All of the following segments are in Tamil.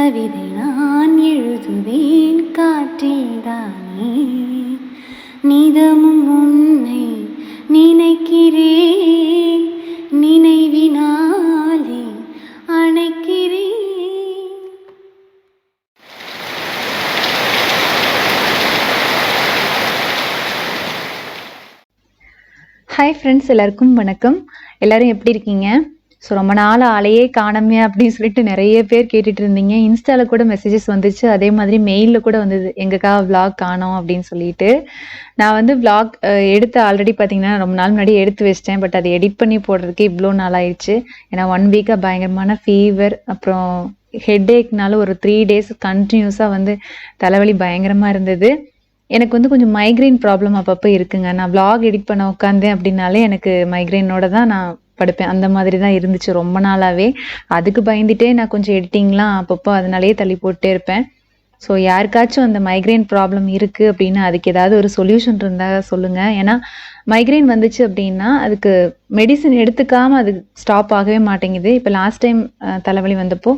கவிதை நான் எழுதுவேன் காற்றில்தானே. நிதமும் உன்னை நினைக்கிறேன், நினைவினாலே அணைக்கிறேன். ஹாய் ஃப்ரெண்ட்ஸ், எல்லாருக்கும் வணக்கம். எல்லாரும் எப்படி இருக்கீங்க? ஸோ ரொம்ப நாள் ஆளையே காணமே அப்படின்னு சொல்லிட்டு நிறைய பேர் கேட்டுட்டு இருந்தீங்க. இன்ஸ்டாவில் கூட மெசேஜஸ் வந்துச்சு, அதே மாதிரி மெயிலில் கூட வந்தது, எங்கக்கா விளாக் காணோம் அப்படின்னு சொல்லிட்டு. நான் வந்து விளாக் எடுத்து ஆல்ரெடி பார்த்தீங்கன்னா ரொம்ப நாள் முன்னாடி எடுத்து வச்சிட்டேன். பட் அதை எடிட் பண்ணி போடுறதுக்கே இவ்வளோ நாள் ஆயிடுச்சு. ஏன்னா 1 வீக்காக பயங்கரமான ஃபீவர், அப்புறம் ஹெட்ஏக்னால ஒரு 3 days கண்டினியூஸாக வந்து தலைவலி பயங்கரமாக இருந்தது. எனக்கு வந்து கொஞ்சம் மைக்ரைன் ப்ராப்ளம் அப்பப்போ இருக்குங்க. நான் விளாக் எடிட் பண்ண உட்காந்தேன் அப்படின்னாலே எனக்கு மைக்ரைனோட தான் நான் படுப்பேன். அந்த மாதிரி தான் இருந்துச்சு ரொம்ப நாளாகவே. அதுக்கு பயந்துட்டே நான் கொஞ்சம் எடிட்டிங்லாம் அப்பப்போ அதனாலேயே தள்ளி போட்டே இருப்பேன். ஸோ யாருக்காச்சும் அந்த மைக்ரைன் ப்ராப்ளம் இருக்குது அப்படின்னா அதுக்கு ஏதாவது ஒரு சொல்யூஷன் இருந்தால் சொல்லுங்கள். ஏன்னா மைக்ரைன் வந்துச்சு அப்படின்னா அதுக்கு மெடிசின் எடுத்துக்காமல் அது ஸ்டாப் ஆகவே மாட்டேங்குது. இப்போ லாஸ்ட் டைம் தலைவலி வந்தப்போ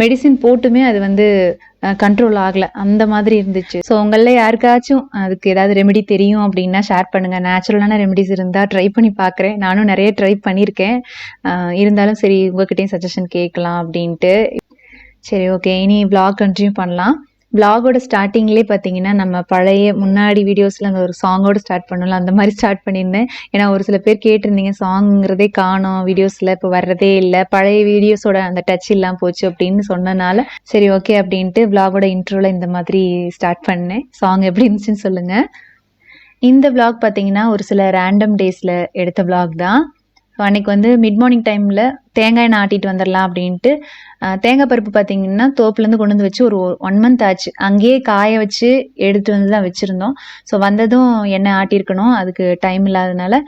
மெடிசின் போட்டுமே அது வந்து கண்ட்ரோல் ஆகலை, அந்த மாதிரி இருந்துச்சு. ஸோ உங்களில் யாருக்காச்சும் அதுக்கு ஏதாவது ரெமெடி தெரியும் அப்படின்னா ஷேர் பண்ணுங்கள். நேச்சுரலான ரெமெடிஸ் இருந்தால் ட்ரை பண்ணி பார்க்குறேன். நானும் நிறைய ட்ரை பண்ணியிருக்கேன். இருந்தாலும் சரி உங்ககிட்டயும் சஜஷன் கேட்கலாம் அப்படின்ட்டு. சரி, ஓகே, இனி விளாக் கண்டினியூ பண்ணலாம். விளாகோட ஸ்டார்டிங்லேயே பார்த்தீங்கன்னா நம்ம பழைய முன்னாடி வீடியோஸில் அந்த ஒரு சாங்கோடு ஸ்டார்ட் பண்ணலாம், அந்த மாதிரி ஸ்டார்ட் பண்ணியிருந்தேன். ஏன்னா ஒரு சில பேர் கேட்டிருந்தீங்க சாங்கிறதே காணோம் வீடியோஸில், இப்போ வர்றதே இல்லை, பழைய வீடியோஸோட அந்த டச் இல்லாமல் போச்சு அப்படின்னு சொன்னனால சரி ஓகே அப்படின்ட்டு விளாகோட இன்ட்ரோவில் இந்த மாதிரி ஸ்டார்ட் பண்ணேன். சாங் எப்படி இருந்துச்சுன்னு சொல்லுங்கள். இந்த விளாக் பார்த்தீங்கன்னா ஒரு சில ரேண்டம் டேஸில் எடுத்த விளாக் தான். ஸோ அன்றைக்கி வந்து மிட் மார்னிங் டைமில் தேங்காய் எண்ணெய் ஆட்டிட்டு வந்துடலாம் அப்படின்ட்டு தேங்காய் பருப்பு பார்த்தீங்கன்னா தோப்புலேருந்து கொண்டு வந்து வச்சு ஒரு 1 month ஆச்சு. அங்கேயே காய வச்சு எடுத்துகிட்டு வந்து தான் வச்சுருந்தோம். ஸோ வந்ததும் எண்ணெய் ஆட்டியிருக்கணும், அதுக்கு டைம் இல்லாதனால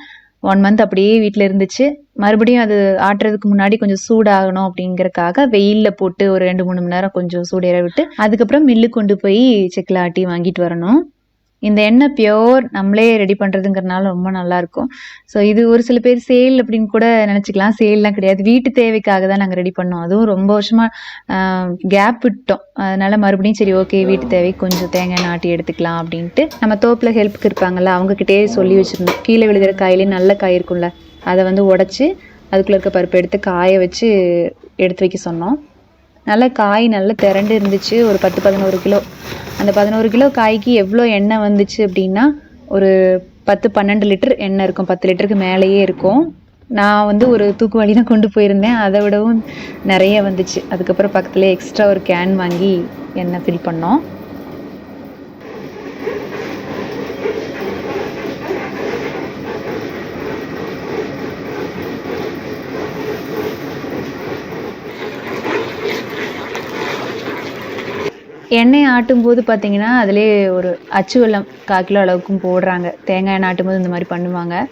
1 month அப்படியே வீட்டில் இருந்துச்சு. மறுபடியும் அது ஆட்டுறதுக்கு முன்னாடி கொஞ்சம் சூடாகணும் அப்படிங்கிறக்காக வெயிலில் போட்டு ஒரு 2-3 மணி நேரம் கொஞ்சம் சூடேற விட்டு அதுக்கப்புறம் மில்லு கொண்டு போய் செக்கில் ஆட்டி வாங்கிட்டு வரணும். இந்த எண்ணெய் பியோர் நம்மளே ரெடி பண்ணுறதுங்கிறனால ரொம்ப நல்லாயிருக்கும். ஸோ இது ஒரு சில பேர் சேல் அப்படின்னு கூட நினச்சிக்கலாம். சேல்லாம் கிடையாது, வீட்டு தேவைக்காக தான் நாங்கள் ரெடி பண்ணோம். அதுவும் ரொம்ப வருஷமாக கேப் விட்டோம். அதனால் மறுபடியும் சரி ஓகே வீட்டு தேவைக்கு கொஞ்சம் தேங்காய் நாட்டி எடுத்துக்கலாம் அப்படின்ட்டு நம்ம தோப்பில் ஹெல்ப்புக்கு இருப்பாங்கள்ல, அவங்கக்கிட்டே சொல்லி வச்சுருந்தோம். கீழே விழுகிற காயிலே நல்ல காய் இருக்கும்ல, அதை வந்து உடச்சி அதுக்குள்ளே இருக்க பருப்பை எடுத்து காய வச்சு எடுத்து வைக்க சொன்னோம். நல்லா காய் நல்லா திரண்டு இருந்துச்சு, ஒரு 10-11 கிலோ. அந்த 11 கிலோ காய்க்கு எவ்வளோ எண்ணெய் வந்துச்சு அப்படின்னா ஒரு 10-12 லிட்டர் எண்ணெய் இருக்கும், 10 லிட்டருக்கு மேலேயே இருக்கும். நான் வந்து ஒரு தூக்குவாளி தான் கொண்டு போயிருந்தேன், அதை விடவும் நிறைய வந்துச்சு. அதுக்கப்புறம் பக்கத்துலேயே எக்ஸ்ட்ரா ஒரு கேன் வாங்கி எண்ணெய் ஃபில் பண்ணோம். எண்ணெய் ஆட்டும் போது பார்த்தீங்கன்னா அதிலே ஒரு அச்சு வெல்லம் 1/4 கிலோ அளவுக்கும் போடுறாங்க. தேங்காய் எண்ணெய் ஆட்டும் போது இந்த மாதிரி பண்ணுவாங்க.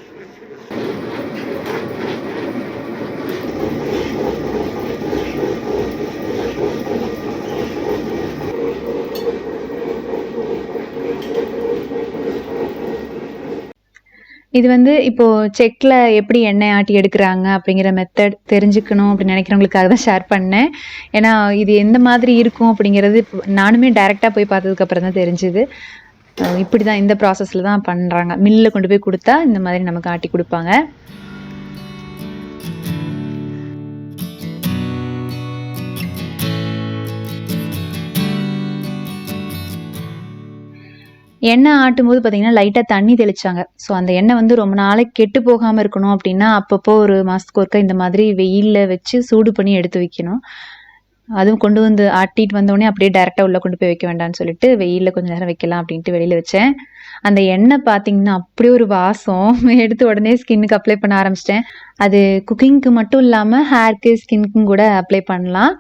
இது வந்து இப்போது செக்கில் எப்படி எண்ணெய் ஆட்டி எடுக்கிறாங்க அப்படிங்கிற மெத்தட் தெரிஞ்சுக்கணும் அப்படின்னு நினைக்கிறவங்களுக்காக தான் ஷேர் பண்ணேன். ஏன்னா இது எந்த மாதிரி இருக்கும் அப்படிங்கிறது நானுமே டைரெக்டாக போய் பார்த்ததுக்கப்புறம் தான் தெரிஞ்சுது. இப்படி தான் இந்த ப்ராசஸில் தான் பண்ணுறாங்க. மில்லில் கொண்டு போய் கொடுத்தா இந்த மாதிரி நமக்கு ஆட்டி கொடுப்பாங்க. எண்ணெய் ஆட்டும்போது பார்த்தீங்கன்னா லைட்டாக தண்ணி தெளிச்சாங்க. ஸோ அந்த எண்ணெய் வந்து ரொம்ப நாளைக்கு கெட்டு போகாமல் இருக்கணும் அப்படின்னா அப்பப்போ ஒரு மாதத்துக்கு ஒருக்கா இந்த மாதிரி வெயிலில் வச்சு சூடு பண்ணி எடுத்து வைக்கணும். அதுவும் கொண்டு வந்து ஆட்டிட்டு வந்தோடனே அப்படியே டேரெக்டாக உள்ளே கொண்டு போய் வைக்க வேண்டாம்னு சொல்லிட்டு வெயிலில் கொஞ்சம் நேரம் வைக்கலாம் அப்படின்ட்டு வெளியில் வச்சேன். அந்த எண்ணெய் பார்த்தீங்கன்னா அப்படியே ஒரு வாசம், எடுத்து உடனே ஸ்கின்னுக்கு அப்ளை பண்ண ஆரம்பிச்சிட்டேன். அது குக்கிங்க்கு மட்டும் இல்லாமல் ஹேர்க்கு ஸ்கின்க்கும் கூட அப்ளை பண்ணலாம்.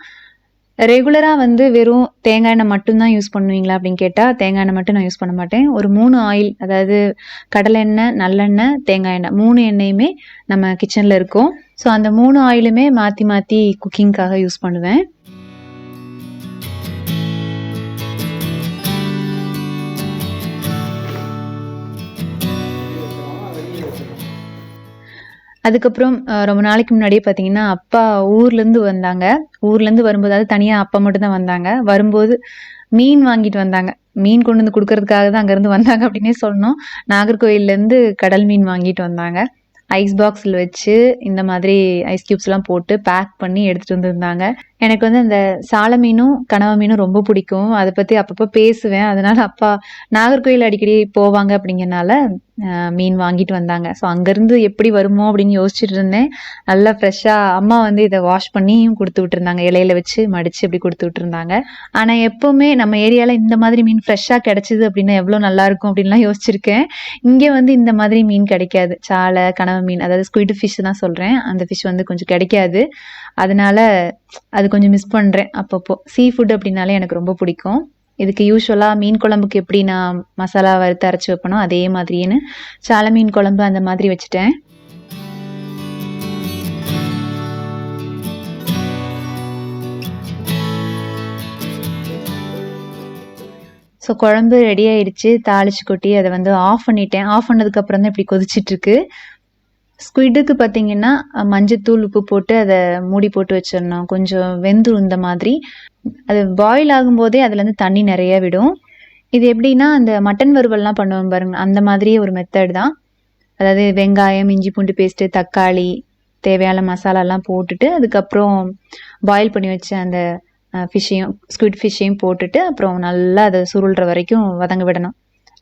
ரெகுலராக வந்து வெறும் தேங்காய் எண்ணெய் மட்டும்தான் யூஸ் பண்ணுவீங்களா அப்படின்னு கேட்டால் தேங்காய் எண்ணெய் மட்டும் நான் யூஸ் பண்ண மாட்டேன். ஒரு 3 ஆயில், அதாவது கடலை எண்ணெய், நல்லெண்ணெய், தேங்காய் எண்ணெய் 3 எண்ணெயுமே நம்ம கிச்சனில் இருக்கும். ஸோ அந்த 3 ஆயிலுமே மாற்றி மாற்றி குக்கிங்காக யூஸ் பண்ணுவேன். அதுக்கப்புறம் ரொம்ப நாளைக்கு முன்னாடியே பார்த்தீங்கன்னா, அப்பா ஊர்லேருந்து வந்தாங்க. ஊர்லேருந்து வரும்போது, அதாவது தனியா அப்பா மட்டும் தான் வந்தாங்க. வரும்போது மீன் வாங்கிட்டு வந்தாங்க. மீன் கொண்டு வந்து குடுக்கறதுக்காக தான் அங்கருந்து வந்தாங்க அப்டின்னே சொல்லணும். நாகர்கோவில்லேருந்து கடல் மீன் வாங்கிட்டு வந்தாங்க. ஐஸ் பாக்ஸ்ல வச்சு இந்த மாதிரி ஐஸ் கியூப்ஸ்லாம் போட்டு பேக் பண்ணி எடுத்துட்டு வந்திருந்தாங்க. எனக்கு வந்து அந்த சால மீனும், கனவா மீனும் ரொம்ப பிடிக்கும். அத பத்தி அப்பப்போ பேசுவேன். அதனால அப்பா நாகர்கோவில் அடிக்கடி போவாங்க அப்படிங்கிறனால மீன் வாங்கிட்டு வந்தாங்க. ஸோ அங்கேருந்து எப்படி வருமோ அப்படின்னு யோசிச்சுட்டு இருந்தேன். நல்லா ஃப்ரெஷ்ஷாக அம்மா வந்து இதை வாஷ் பண்ணியும் கொடுத்து விட்டுருந்தாங்க. இலையில வச்சு மடித்து இப்படி கொடுத்து விட்டுருந்தாங்க. ஆனால் எப்போவுமே நம்ம ஏரியாவில் இந்த மாதிரி மீன் ஃப்ரெஷ்ஷாக கிடச்சிது அப்படின்னா எவ்வளோ நல்லாயிருக்கும் அப்படின்லாம் யோசிச்சிருக்கேன். இங்கே வந்து இந்த மாதிரி மீன் கிடைக்காது. சாலை, கனவா மீன், அதாவது ஸ்குவிட் ஃபிஷ் தான் சொல்கிறேன். அந்த ஃபிஷ் வந்து கொஞ்சம் கிடைக்காது. அதனால அது கொஞ்சம் மிஸ் பண்ணுறேன் அப்பப்போ. சீ ஃபுட் அப்படின்னாலே எனக்கு ரொம்ப பிடிக்கும். இதுக்கு யூஸ்வலாக மீன் குழம்புக்கு எப்படி நான் மசாலா வறுத்து அரைச்சி வைப்பனோ அதே மாதிரின்னு சால மீன் குழம்பு அந்த மாதிரி வச்சுட்டேன். ஸோ குழம்பு ரெடி ஆயிடுச்சு. தாளிச்சு கொட்டி அதை வந்து ஆஃப் பண்ணிட்டேன். ஆஃப் பண்ணதுக்கப்புறம் தான் இப்படி கொதிச்சிட்ருக்கு. ஸ்குவிட்டுக்கு பார்த்தீங்கன்னா மஞ்சத்தூள், உப்பு போட்டு அதை மூடி போட்டு வச்சிடணும். கொஞ்சம் வெந்துடும் இந்த மாதிரி. அது பாயில் ஆகும்போதே அதுலேருந்து தண்ணி நிறைய விடும். இது எப்படின்னா அந்த மட்டன் வறுவல்லாம் பண்ணுவோம் பாருங்க, அந்த மாதிரியே ஒரு மெத்தட் தான். அதாவது வெங்காயம், இஞ்சி பூண்டு பேஸ்ட்டு, தக்காளி, தேவையான மசாலாலாம் போட்டுட்டு அதுக்கப்புறம் பாயில் பண்ணி வச்ச அந்த ஃபிஷ்ஷையும், ஸ்குவிட் ஃபிஷ்ஷையும் போட்டுட்டு அப்புறம் நல்லா அதை சுருள்ற வரைக்கும் வதங்க விடணும்.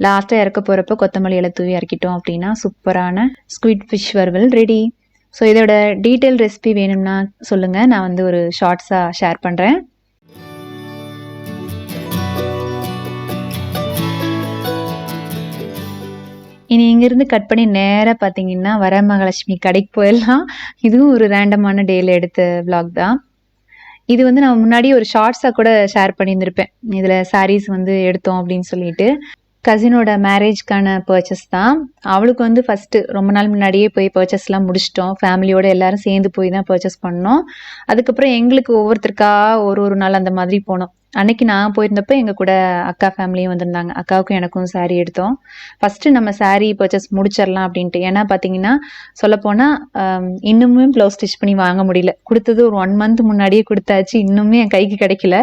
லாஸ்ட்டாக இறக்க போகிறப்ப கொத்தமல்லி இலை தூவி இறக்கிட்டோம் அப்படின்னா சூப்பரான ஸ்குவிட் ஃபிஷ் வறுவல் ரெடி. ஸோ இதோட டீட்டெயில் ரெசிபி வேணும்னா சொல்லுங்கள், நான் வந்து ஒரு ஷார்ட்ஸாக ஷேர் பண்ணுறேன். இனி இங்கேருந்து கட் பண்ணி நேராக பார்த்தீங்கன்னா வரமகாலட்சுமி கடைக்கு போயிடலாம். இதுவும் ஒரு ரேண்டமான டேயில் எடுத்த விளாக் தான். இது வந்து நான் முன்னாடியே ஒரு ஷார்ட்ஸாக கூட ஷேர் பண்ணியிருந்திருப்பேன். இதில் சாரீஸ் வந்து எடுத்தோம் அப்படின்னு சொல்லிட்டு. கசினோட மேரேஜ்க்கான பர்ச்சேஸ் தான். அவளுக்கு வந்து ஃபஸ்ட்டு ரொம்ப நாள் முன்னாடியே போய் பர்ச்சேஸ்லாம் முடிச்சிட்டோம். ஃபேமிலியோடு எல்லோரும் சேர்ந்து போய் தான் பர்ச்சேஸ் பண்ணோம். அதுக்கப்புறம் எங்களுக்கு ஒவ்வொருத்தருக்கா ஒரு நாள் அந்த மாதிரி போனோம். அன்னைக்கு நான் போயிருந்தப்ப எங்கள் கூட அக்கா ஃபேமிலியும் வந்திருந்தாங்க. அக்காவுக்கும் எனக்கும் சாரீ எடுத்தோம். ஃபஸ்ட்டு நம்ம சாரீ பர்ச்சேஸ் முடிச்சிடலாம் அப்படின்ட்டு. ஏன்னா பார்த்தீங்கன்னா சொல்லப்போனால் இன்னுமே ப்ளவுஸ் ஸ்டிச் பண்ணி வாங்க முடியல. கொடுத்தது ஒரு 1 month முன்னாடியே கொடுத்தாச்சு. இன்னுமே என் கைக்கு கிடைக்கல.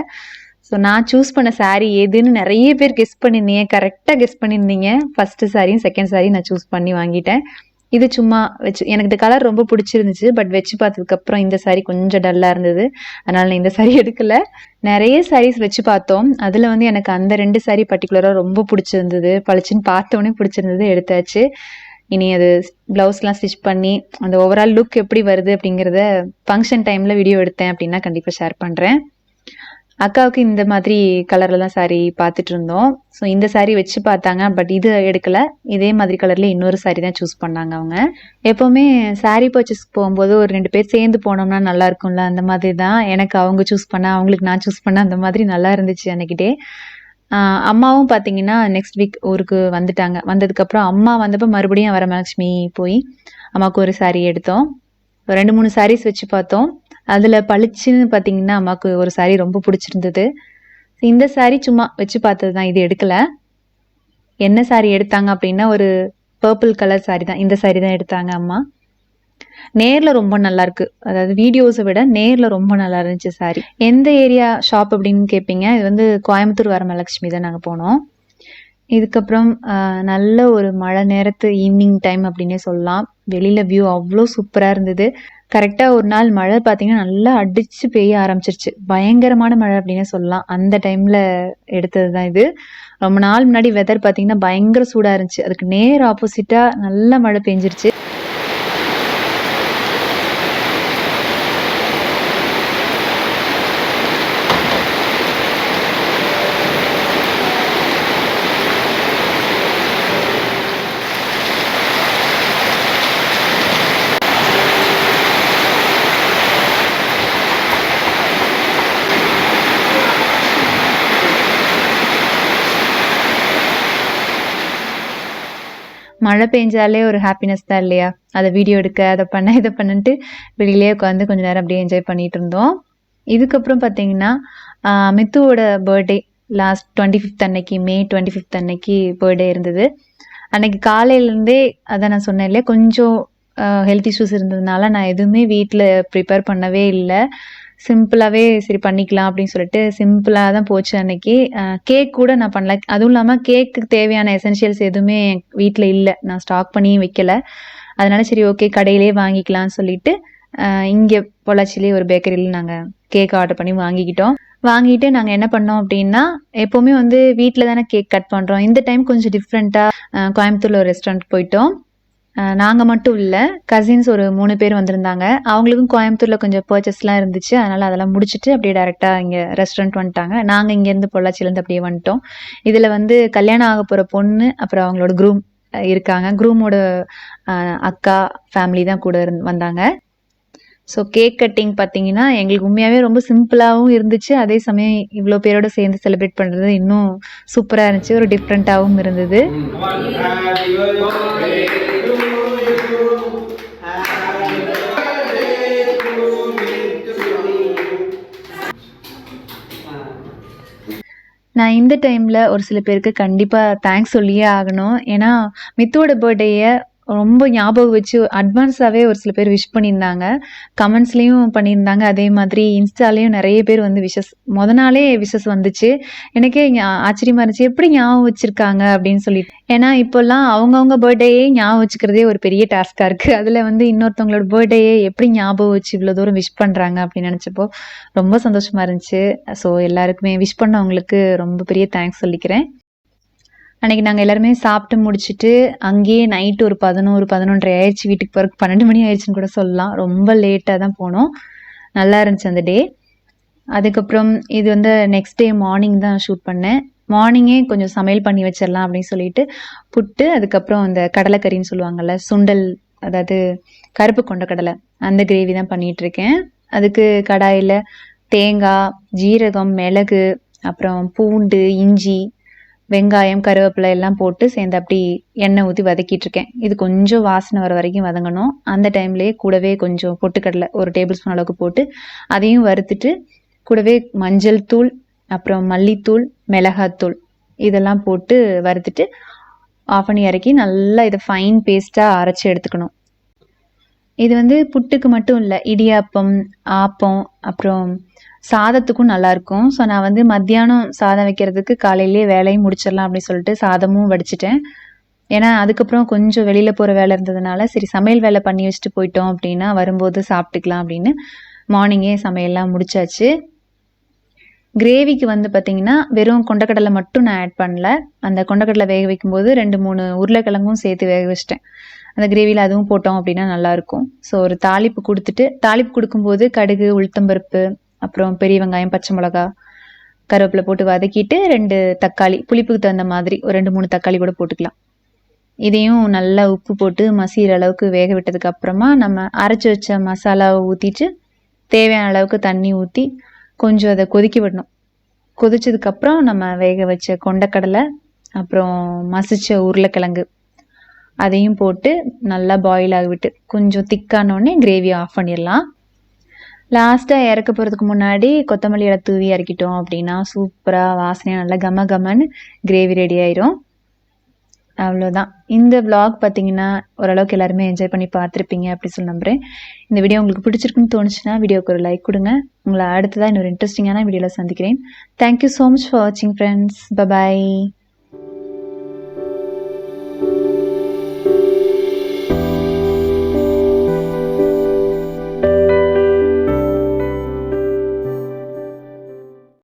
ஸோ நான் சூஸ் பண்ண சாரீ எதுன்னு நிறைய பேர் கெஸ் பண்ணியிருந்தீங்க. கரெக்டாக கெஸ் பண்ணியிருந்தீங்க. ஃபஸ்ட்டு சாரியும் செகண்ட் சாரியும் நான் சூஸ் பண்ணி வாங்கிட்டேன். இது சும்மா வச்சு எனக்கு இந்த கலர் ரொம்ப பிடிச்சிருந்துச்சு. பட் வச்சு பார்த்ததுக்கப்புறம் இந்த சாரீ கொஞ்சம் டல்லாக இருந்தது. அதனால் நான் இந்த சாரீ எடுக்கலை. நிறைய சாரீஸ் வச்சு பார்த்தோம். அதில் வந்து எனக்கு அந்த 2 சாரீ பர்டிகுலராக ரொம்ப பிடிச்சிருந்தது. பளிச்சுன்னு பார்த்தோன்னே பிடிச்சிருந்தது, எடுத்தாச்சு. இனி அது ப்ளவுஸ்லாம் ஸ்டிச் பண்ணி அந்த ஓவரால் லுக் எப்படி வருது அப்படிங்கிறத ஃபங்க்ஷன் டைமில் வீடியோ எடுத்தேன் அப்படின்னா கண்டிப்பாக ஷேர் பண்ணுறேன். அக்காவுக்கு இந்த மாதிரி கலரில் தான் சாரீ பார்த்துட்டு இருந்தோம். ஸோ இந்த சாரீ வச்சு பார்த்தாங்க. பட் இது எடுக்கலை. இதே மாதிரி கலரில் இன்னொரு சாரீ தான் சூஸ் பண்ணாங்க அவங்க. எப்போவுமே சாரீ பர்ச்சேஸ் போகும்போது ஒரு 2 பேர் சேர்ந்து போனோம்னா நல்லா இருக்கும்ல, அந்த மாதிரி தான். எனக்கு அவங்க சூஸ் பண்ண, அவங்களுக்கு நான் சூஸ் பண்ண, அந்த மாதிரி நல்லா இருந்துச்சு அன்னைக்கிட்டே. அம்மாவும் பார்த்தீங்கன்னா நெக்ஸ்ட் வீக் ஊருக்கு வந்துட்டாங்க. வந்ததுக்கப்புறம் அம்மா வந்தப்போ மறுபடியும் வரமகாலட்சுமி போய் அம்மாவுக்கு ஒரு சாரீ எடுத்தோம். 2-3 சாரீஸ் வச்சு பார்த்தோம். அதில் பளிச்சுன்னு பார்த்தீங்கன்னா அம்மாவுக்கு ஒரு சாரீ ரொம்ப பிடிச்சிருந்தது. இந்த சாரீ சும்மா வச்சு பார்த்தது தான், இது எடுக்கலை. என்ன சாரீ எடுத்தாங்க அப்படின்னா ஒரு பர்பிள் கலர் சாரீ தான். இந்த சாரீ தான் எடுத்தாங்க அம்மா. நேரில் ரொம்ப நல்லாயிருக்கு. அதாவது வீடியோஸை விட நேரில் ரொம்ப நல்லா இருந்துச்சு சாரீ. எந்த ஏரியா ஷாப் அப்படின்னு கேட்பீங்க. இது வந்து கோயம்புத்தூர் வரமகாலட்சுமி தான் நாங்கள் போனோம். இதுக்கப்புறம் நல்ல ஒரு மழை நேரத்து ஈவினிங் டைம் அப்படின்னே சொல்லலாம். வெளியில் வியூ அவ்வளோ சூப்பராக இருந்தது. கரெக்டாக ஒரு நாள் மழை பார்த்தீங்கன்னா நல்லா அடித்து பெய்ய ஆரம்பிச்சிருச்சு. பயங்கரமான மழை அப்படின்னே சொல்லலாம். அந்த டைமில் எடுத்தது தான் இது. ரொம்ப நாள் முன்னாடி வெதர் பார்த்தீங்கன்னா பயங்கர சூடாக இருந்துச்சு. அதுக்கு நேர் ஆப்போசிட்டாக நல்ல மழை பெஞ்சிருச்சு. மழை பெஞ்சாலே ஒரு ஹாப்பினஸ் தான் இல்லையா? அதை வீடியோ எடுக்க, அதை பண்ண, இதை பண்ணிட்டு வெளியிலே உட்காந்து கொஞ்சம் நேரம் அப்படியே என்ஜாய் பண்ணிட்டு இருந்தோம். இதுக்கப்புறம் பார்த்தீங்கன்னா மித்துவோட பர்த்டே லாஸ்ட் 25th அன்னைக்கு, மே 25th அன்னைக்கு பர்த்டே இருந்தது. அன்னைக்கு காலையிலேருந்தே அதை நான் சொன்னேன் இல்லையா, கொஞ்சம் ஹெல்த் இஷ்யூஸ் இருந்ததுனால நான் எதுவுமே வீட்டில் ப்ரிப்பேர் பண்ணவே இல்லை. சிம்பிளாகவே சரி பண்ணிக்கலாம் அப்படின்னு சொல்லிட்டு சிம்பிளாக தான் போச்சு அன்னைக்கு. கேக் கூட நான் பண்ணல. அதுவும் இல்லாமல் கேக்கு தேவையான எசென்ஷியல்ஸ் எதுவுமே வீட்டில் இல்லை, நான் ஸ்டாக் பண்ணி வைக்கல. அதனால சரி ஓகே கடையிலே வாங்கிக்கலாம்னு சொல்லிட்டு இங்கே பொள்ளாச்சிலே ஒரு பேக்கரியில் நாங்கள் கேக் ஆர்டர் பண்ணி வாங்கிட்டு நாங்கள் என்ன பண்ணோம் அப்படின்னா, எப்போவுமே வந்து வீட்டில் தானே கேக் கட் பண்ணுறோம். இந்த டைம் கொஞ்சம் டிஃப்ரெண்ட்டாக கோயம்புத்தூரில் ஒரு ரெஸ்டாரண்ட் போயிட்டோம். நாங்கள் மட்டும் இல்லை, கசின்ஸ் ஒரு 3 பேர் வந்திருந்தாங்க. அவங்களுக்கும் கோயம்புத்தூரில் கொஞ்சம் பர்ச்சேஸ்லாம் இருந்துச்சு. அதனால் அதெல்லாம் முடிச்சுட்டு அப்படியே டேரெக்டாக இங்கே ரெஸ்டாரண்ட் வந்துட்டாங்க. நாங்கள் இங்கேருந்து பொள்ளாச்சிலேருந்து அப்படியே வந்துட்டோம். இதில் வந்து கல்யாணம் ஆக போகிற பொண்ணு அப்புறம் அவங்களோட க்ரூம் இருக்காங்க. க்ரூமோட அக்கா ஃபேமிலி தான் கூட வந்தாங்க. ஸோ கேக் கட்டிங் பார்த்தீங்கன்னா எங்களுக்கு உண்மையாகவே ரொம்ப சிம்பிளாகவும் இருந்துச்சு. அதே சமயம் இவ்வளோ பேரோட சேர்ந்து செலிப்ரேட் பண்ணுறது இன்னும் சூப்பராக இருந்துச்சு, ஒரு டிஃப்ரெண்ட்டாகவும் இருந்தது. நான் இந்த டைமில் ஒரு சில பேருக்கு கண்டிப்பாக தேங்க்ஸ் சொல்லியே ஆகணும். ஏன்னா மித்துவோட பர்த்டேயை ரொம்ப ஞாபகம் வச்சு அட்வான்ஸாகவே ஒரு சில பேர் விஷ் பண்ணியிருந்தாங்க. கமெண்ட்ஸ்லேயும் பண்ணியிருந்தாங்க. அதே மாதிரி இன்ஸ்டாலேயும் நிறைய பேர் வந்து முத நாளே விஷஸ் வந்துச்சு. எனக்கே ஆச்சரியமாக இருந்துச்சு, எப்படி ஞாபகம் வச்சுருக்காங்க அப்படின்னு சொல்லிட்டு. ஏன்னா இப்போல்லாம் அவங்கவுங்க பர்த்டேயே ஞாபகம் வச்சுக்கிறதே ஒரு பெரிய டாஸ்காக இருக்குது. அதில் வந்து இன்னொருத்தவங்களோட பர்த்டேயே எப்படி ஞாபகம் வச்சு இவ்வளோ தூரம் விஷ் பண்ணுறாங்க அப்படின்னு நினச்சப்போ ரொம்ப சந்தோஷமாக இருந்துச்சு. ஸோ எல்லாருக்குமே விஷ் பண்ணவங்களுக்கு ரொம்ப பெரிய தேங்க்ஸ் சொல்லிக்கிறேன். அன்றைக்கி நாங்கள் எல்லாருமே சாப்பிட்டு முடிச்சுட்டு அங்கேயே நைட்டு ஒரு 11-11:30 ஆயிடுச்சு. வீட்டுக்கு போகிறதுக்கு 12 மணி ஆயிடுச்சுன்னு கூட சொல்லலாம். ரொம்ப லேட்டாக தான் போனோம். நல்லா இருந்துச்சு அந்த டே. அதுக்கப்புறம் இது வந்து நெக்ஸ்ட் டே மார்னிங் தான் ஷூட் பண்ணேன். மார்னிங்கே கொஞ்சம் சமையல் பண்ணி வச்சிடலாம் அப்படின்னு சொல்லிட்டு புட்டு, அதுக்கப்புறம் அந்த கடலைக்கறின்னு சொல்லுவாங்கள்ல, சுண்டல், அதாவது கருப்பு கொண்ட கடலை, அந்த கிரேவி தான் பண்ணிகிட்ருக்கேன். அதுக்கு கடாயில் தேங்காய், ஜீரகம், மிளகு, அப்புறம் பூண்டு, இஞ்சி, வெங்காயம், கருவேப்பிலை எல்லாம் போட்டு சேர்ந்து அப்படி எண்ணெய் ஊற்றி வதக்கிட்டு இருக்கேன். இது கொஞ்சம் வாசனை வர வரைக்கும் வதங்கணும். அந்த டைம்லேயே கூடவே கொஞ்சம் பொட்டுக்கடலை 1 டேபிள் ஸ்பூன் அளவுக்கு போட்டு அதையும் வறுத்துட்டு, கூடவே மஞ்சள் தூள், அப்புறம் மல்லித்தூள், மிளகாத்தூள் இதெல்லாம் போட்டு வறுத்துட்டு ஆஃப் பண்ணி இறக்கி நல்லா இதை ஃபைன் பேஸ்ட்டாக அரைச்சி எடுத்துக்கணும். இது வந்து புட்டுக்கு மட்டும் இல்லை, இடியாப்பம், ஆப்பம், அப்புறம் சாதத்துக்கும் நல்லாயிருக்கும். ஸோ நான் வந்து மத்தியானம் சாதம் வைக்கிறதுக்கு காலையிலேயே வேலையும் முடிச்சிடலாம் அப்படின்னு சொல்லிட்டு சாதமும் வடிச்சிட்டேன். ஏன்னா அதுக்கப்புறம் கொஞ்சம் வெளியில் போகிற வேலை இருந்ததுனால சரி சமையல் வேலை பண்ணி வச்சுட்டு போயிட்டோம் அப்படின்னா வரும்போது சாப்பிட்டுக்கலாம் அப்படின்னு மார்னிங்கே சமையல்லாம் முடிச்சாச்சு. கிரேவிக்கு வந்து பார்த்திங்கன்னா வெறும் கொண்டக்கடலை மட்டும் நான் ஆட் பண்ணல. அந்த கொண்டக்கடலை வேக வைக்கும்போது 2-3 உருளைக்கிழங்கும் சேர்த்து வேக வச்சிட்டேன். அந்த கிரேவியில் அதுவும் போட்டோம் அப்படின்னா நல்லாயிருக்கும். ஸோ ஒரு தாளிப்பு கொடுக்கும்போது கடுகு, உளுத்தம்பருப்பு, அப்புறம் பெரிய வெங்காயம், பச்சை மிளகா, கருவேப்பிலை போட்டு வதக்கிட்டு 2 தக்காளி, புளிப்புக்கு தகுந்த மாதிரி ஒரு 2-3 தக்காளி கூட போட்டுக்கலாம். இதையும் நல்லா உப்பு போட்டு மசிகிற அளவுக்கு வேக விட்டதுக்கு அப்புறமா நம்ம அரைச்சி வச்ச மசாலாவை ஊற்றிட்டு தேவையான அளவுக்கு தண்ணி ஊற்றி கொஞ்சம் அதை கொதிக்க விடணும். கொதிச்சதுக்கப்புறம் நம்ம வேக வச்ச கொண்டக்கடலை, அப்புறம் மசிச்ச உருளைக்கிழங்கு அதையும் போட்டு நல்லா பாயில் ஆகிவிட்டு கொஞ்சம் திக்கானோடனே கிரேவி ஆஃப் பண்ணிடலாம். லாஸ்ட்டாக இறக்க போகிறதுக்கு முன்னாடி கொத்தமல்லி இலை தூவி இறக்கிட்டோம் அப்படின்னா சூப்பராக வாசனையாக நல்லா கமன்னு கிரேவி ரெடி ஆயிரும். அவ்வளோதான். இந்த vlog பார்த்தீங்கன்னா ஓரளவுக்கு எல்லாருமே என்ஜாய் பண்ணி பார்த்துருப்பீங்க அப்படி சொல்லி நம்புகிறேன். இந்த வீடியோ உங்களுக்கு பிடிச்சிருக்குன்னு தோணுச்சுன்னா வீடியோக்கு ஒரு லைக் கொடுங்க. உங்களை அடுத்ததாக இன்னொரு இன்ட்ரெஸ்டிங்கான வீடியோவில் சந்திக்கிறேன். தேங்க்யூ ஸோ மச் ஃபார் வாட்சிங் ஃப்ரெண்ட்ஸ். பபாய்.